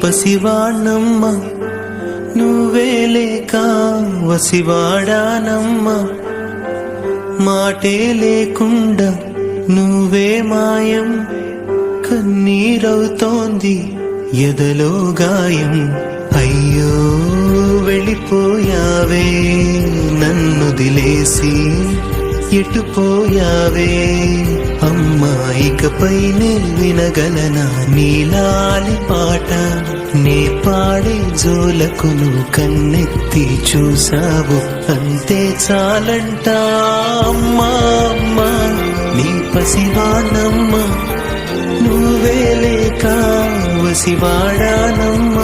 పసివాణమ్మ నువ్వే లేక వసివాడానమ్మ మాటే లేకుండా నువ్వే మాయం కన్నీరవుతోంది ఎదలో గాయం అయ్యో వెళ్ళిపోయావే నన్నుదిలేసి ఎటుపోయావే అమ్మా ఇకపై నే వినగలనా నీలాలి పాట నే పాడే జోలకు నువ్వు కన్నెత్తి చూసావు అంతే చాలంట అమ్మా అమ్మా నీ పసివాణమ్మ నువ్వే లేక వసివాడానమ్మ